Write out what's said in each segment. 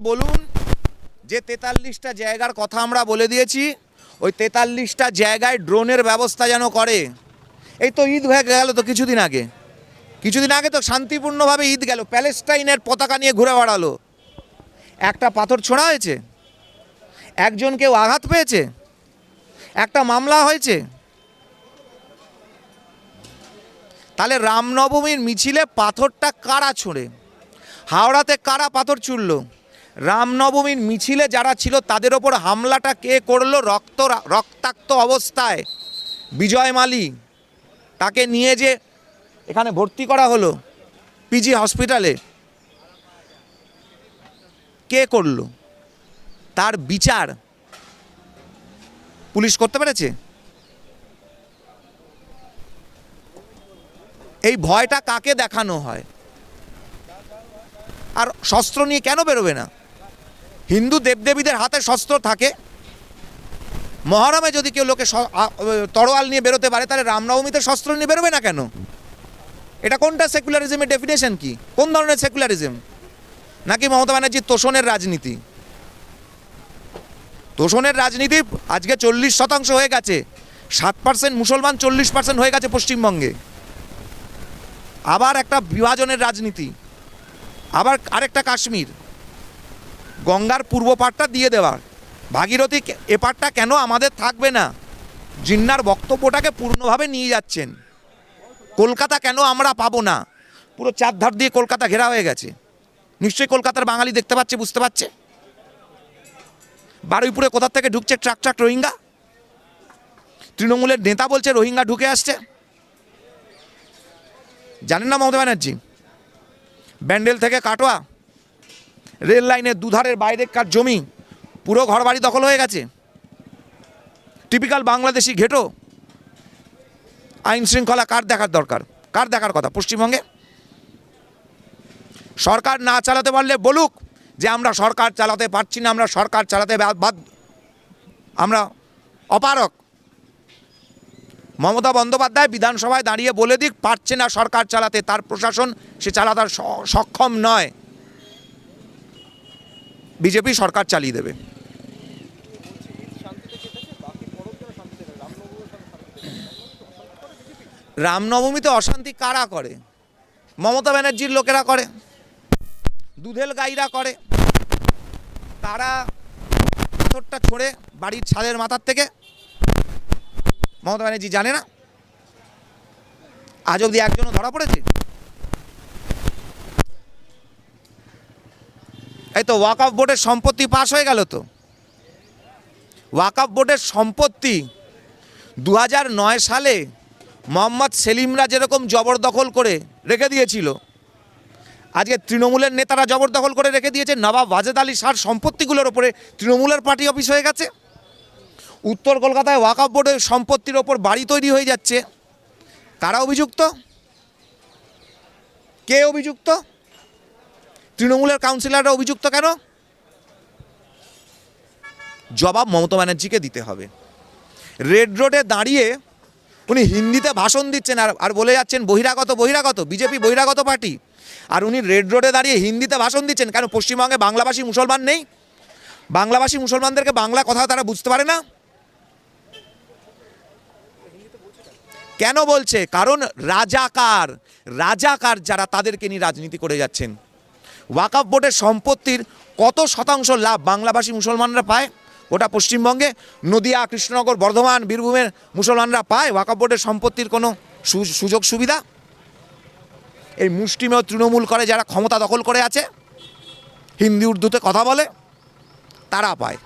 বলুন যে 43টা জায়গার কথা আমরা বলে দিয়েছি, ওই 43টা জায়গায় ড্রোনের ব্যবস্থা যেন করে। এই তো ঈদ হয়ে গেল তো কিছুদিন আগে তো শান্তিপূর্ণভাবে ঈদ গেল, প্যালেস্টাইনের পতাকা নিয়ে ঘুরে বেড়ালো। একটা পাথর ছোঁড়া হয়েছে? একজন কেউ আঘাত পেয়েছে? একটা মামলা হয়েছে? তাহলে রামনবমীর মিছিলে পাথরটা কারা ছোঁড়ে? হাওড়াতে কারা পাথর ছুঁড়ল? রামনবমীর মিছিলে যারা ছিল তাদের ওপর হামলাটা কে করলো? রক্তাক্ত অবস্থায় বিজয় মালী, তাকে নিয়ে যে এখানে ভর্তি করা হলো পিজি হসপিটালে, কে করলো? তার বিচার পুলিশ করতে পেরেছে? এই ভয়টা কাকে দেখানো হয়? আর শস্ত্র নিয়ে কেন বেরোবে না? হিন্দু দেবদেবীদের হাতে শস্ত্র থাকে। মহরমে যদি কেউ লোকে তরোয়াল নিয়ে বেরোতে পারে, তাহলে রামনবমীতে শস্ত্র নিয়ে বেরোবে না কেন? এটা কোনটা সেকুলারিজমের ডেফিনেশন? কি কোন ধরনের সেকুলারিজম? নাকি মমতা ব্যানার্জির তোষণের রাজনীতি? তোষণের রাজনীতি আজকে 40% হয়ে গেছে। 7% মুসলমান, 40% হয়ে গেছে পশ্চিমবঙ্গে। আবার একটা বিভাজনের রাজনীতি, আবার আরেকটা কাশ্মীর, গঙ্গার পূর্ব পাড়টা দিয়ে দেওয়ার, ভাগীরথী এ পাড়টা কেন আমাদের থাকবে না? জিন্নার বক্তব্যটাকে পূর্ণভাবে নিয়ে যাচ্ছেন। কলকাতা কেন আমরা পাবো না? পুরো চারধার দিয়ে কলকাতা ঘেরা হয়ে গেছে। নিশ্চয়ই কলকাতার বাঙালি দেখতে পাচ্ছে, বুঝতে পারছে। বারুইপুরে কোথা থেকে ঢুকছে ট্রাক ট্রাক রোহিঙ্গা? তৃণমূলের নেতা বলছে রোহিঙ্গা ঢুকে আসছে। জানেন না মমতা ব্যানার্জি? ব্যান্ডেল থেকে কাটোয়া রেল লাইনের দুধারের বাইরেকার জমি পুরো ঘরবাড়ি দখল হয়ে গেছে। টিপিক্যাল বাংলাদেশি ঘেটো। আইন শৃঙ্খলা কার দেখার দরকার? কার দেখার কথা পশ্চিমবঙ্গে? সরকার না চালাতে পারলে বলুক যে আমরা সরকার চালাতে পারছি না, আমরা সরকার চালাতে আমরা অপারক। মমতা বন্দ্যোপাধ্যায় বিধানসভায় দাঁড়িয়ে বলে দিক পারছে না সরকার চালাতে, তার প্রশাসন সে চালাতে সক্ষম নয়। বিজেপি সরকার চালিয়ে দেবে। রামনবমীতে অশান্তি কারা করে? মমতা ব্যানার্জির লোকেরা করে, দুধেল গাইরা করে। তারা পাথরটা ছড়ে বাড়ির ছাদের মাথার থেকে। মমতা ব্যানার্জি জানে না? আজ অবধি একজনও ধরা পড়েছে? এই তো ওয়াকফ বোর্ডের সম্পত্তি পাস হয়ে গেল। তো ওয়াকফ বোর্ডের সম্পত্তি 2009 সালে মোহাম্মদ সেলিমরা যেরকম জবরদখল করে রেখে দিয়েছিল, আজকে তৃণমূলের নেতারা জবরদখল করে রেখে দিয়েছে। নবাব ওয়াজেদ আলী শাহর সম্পত্তিগুলোর ওপরে তৃণমূলের পার্টি অফিস হয়ে গেছে। উত্তর কলকাতায় ওয়াকফ বোর্ডের সম্পত্তির ওপর বাড়ি তৈরি হয়ে যাচ্ছে। কারা অভিযুক্ত? কে অভিযুক্ত? তৃণমূলের কাউন্সিলররা অভিযুক্ত কেন? জবাব মমতা ব্যানার্জিকে দিতে হবে। রেড রোডে দাঁড়িয়ে উনি হিন্দিতে ভাষণ দিচ্ছেন আর বলে যাচ্ছেন বহিরাগত বিজেপি বহিরাগত পার্টি। আর উনি রেড রোডে দাঁড়িয়ে হিন্দিতে ভাষণ দিচ্ছেন কেন? পশ্চিমবঙ্গে বাংলাভাষী মুসলমান নেই? বাংলাভাষী মুসলমানদেরকে বাংলা কথা তারা বুঝতে পারে না? কেন বলছে? কারণ রাজাকার যারা, তাদেরকে নিয়ে রাজনীতি করে যাচ্ছেন। ওয়াকফ বোর্ডের সম্পত্তির কত শতাংশ লাভ বাংলাভাষী মুসলমানরা পায়? ওটা পশ্চিমবঙ্গে নদিয়া, কৃষ্ণনগর, বর্ধমান, বীরভূমের মুসলমানরা পায় ওয়াকফ বোর্ডের সম্পত্তির কোনো সুযোগ সুবিধা? এই মুষ্টিমেয় তৃণমূল করে যারা ক্ষমতা দখল করে আছে, হিন্দি উর্দুতে কথা বলে, তারা পায়।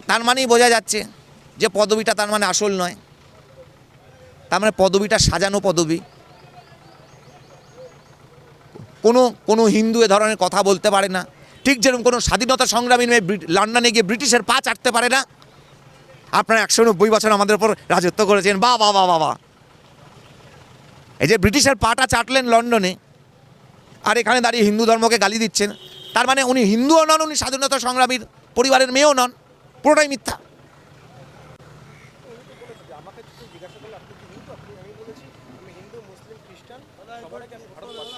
তার মানেই বোঝা যাচ্ছে যে পদবিটা তার মানে আসল নয়। তার মানে পদবিটা সাজানো পদবি। কোনো হিন্দু এ ধরনের কথা বলতে পারে না। ঠিক যেরকম কোনো স্বাধীনতা সংগ্রামী মেয়ে লন্ডনে গিয়ে ব্রিটিশের পা চাটতে পারে না। আপনারা 190 বছর আমাদের উপর রাজত্ব করেছেন, বা বা বা বা। এই যে ব্রিটিশের পাটা চাটলেন লন্ডনে, আর এখানে দাঁড়িয়ে হিন্দু ধর্মকে গালি দিচ্ছেন, তার মানে উনি হিন্দুও নন, উনি স্বাধীনতা সংগ্রামীর পরিবারের মেয়েও নন। পুরোটাই মিথ্যা। জিজ্ঞাসা করলে আপনি কি হিন্দু, আমি বলেছি আমি হিন্দু, মুসলিম, খ্রিস্টান সবার আগে আমি ভারতবাসী।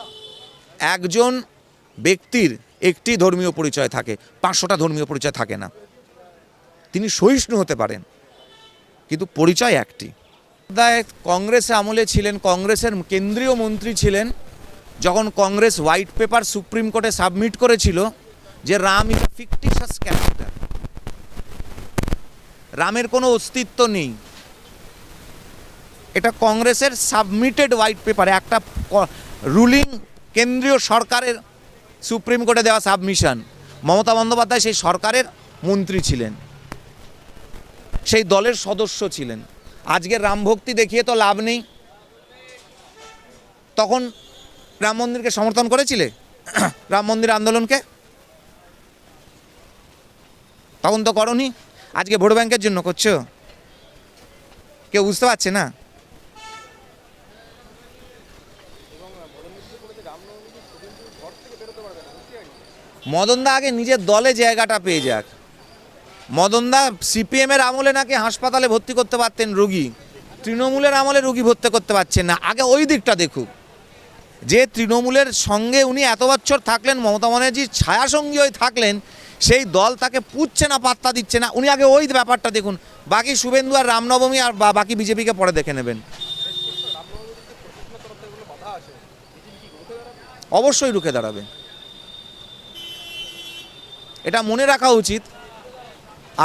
একজন ব্যক্তির একটি ধর্মীয় পরিচয় থাকে, 500টা ধর্মীয় পরিচয় থাকে না। তিনি সহিষ্ণু হতে পারেন, কিন্তু পরিচয় একটি। কংগ্রেসে আমলে ছিলেন, কংগ্রেসের কেন্দ্রীয় মন্ত্রী ছিলেন, যখন কংগ্রেস হোয়াইট পেপার সুপ্রিম কোর্টে সাবমিট করেছিল যে Ram is a fictitious character, রামের কোনো অস্তিত্ব নেই, এটা কংগ্রেসের সাবমিটেড হোয়াইট পেপারে একটা রুলিং কেন্দ্রীয় সরকারের সুপ্রিম কোর্টে দেওয়া সাবমিশন। মমতা বন্দ্যোপাধ্যায় সেই সরকারের মন্ত্রী ছিলেন, সেই দলের সদস্য ছিলেন। আজকে রাম ভক্তি দেখিয়ে তো লাভ নেই। তখন রাম মন্দিরকে সমর্থন করেছিলে, রাম মন্দির আন্দোলনকে? তখন তো করনি, আজকে ভোট ব্যাংকের জন্য করছো। কেউ বুঝতে পারছে না। মদনদা আগে নিজের দলে জায়গাটা পেয়ে যাক। মদনদা সিপিএমের আমলে নাকি হাসপাতালে ভর্তি করতে পারতেন রোগী, তৃণমূলের আমলে রোগী ভর্তি করতে পারছেন না। আগে ওই দিকটা দেখুক, যে তৃণমূলের সঙ্গে উনি এত বছর থাকলেন, মমতা ব্যানার্জির ছায়াসঙ্গী হয়ে থাকলেন, সেই দল তাকে পুচ্ছে না, পাত্তা দিচ্ছে না। উনি আগে ওই ব্যাপারটা দেখুন, বাকি শুভেন্দু আর রামনবমী আর বাকি বিজেপিকে পরে দেখে নেবেন। অবশ্যই রুখে দাঁড়াবে, এটা মনে রাখা উচিত।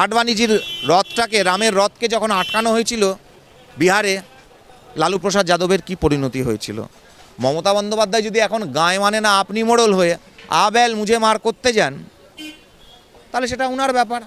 আডবাণীজির রথটাকে, রামের রথকে যখন আটকানো হয়েছিল বিহারে, লালু প্রসাদ যাদবের কি পরিণতি হয়েছিল। মমতা বন্দ্যোপাধ্যায় যদি এখন গায়ে মানে না আপনি মোড়ল হয়ে আবেল মুঝে মার করতে যান, তাহলে সেটা ওনার ব্যাপার।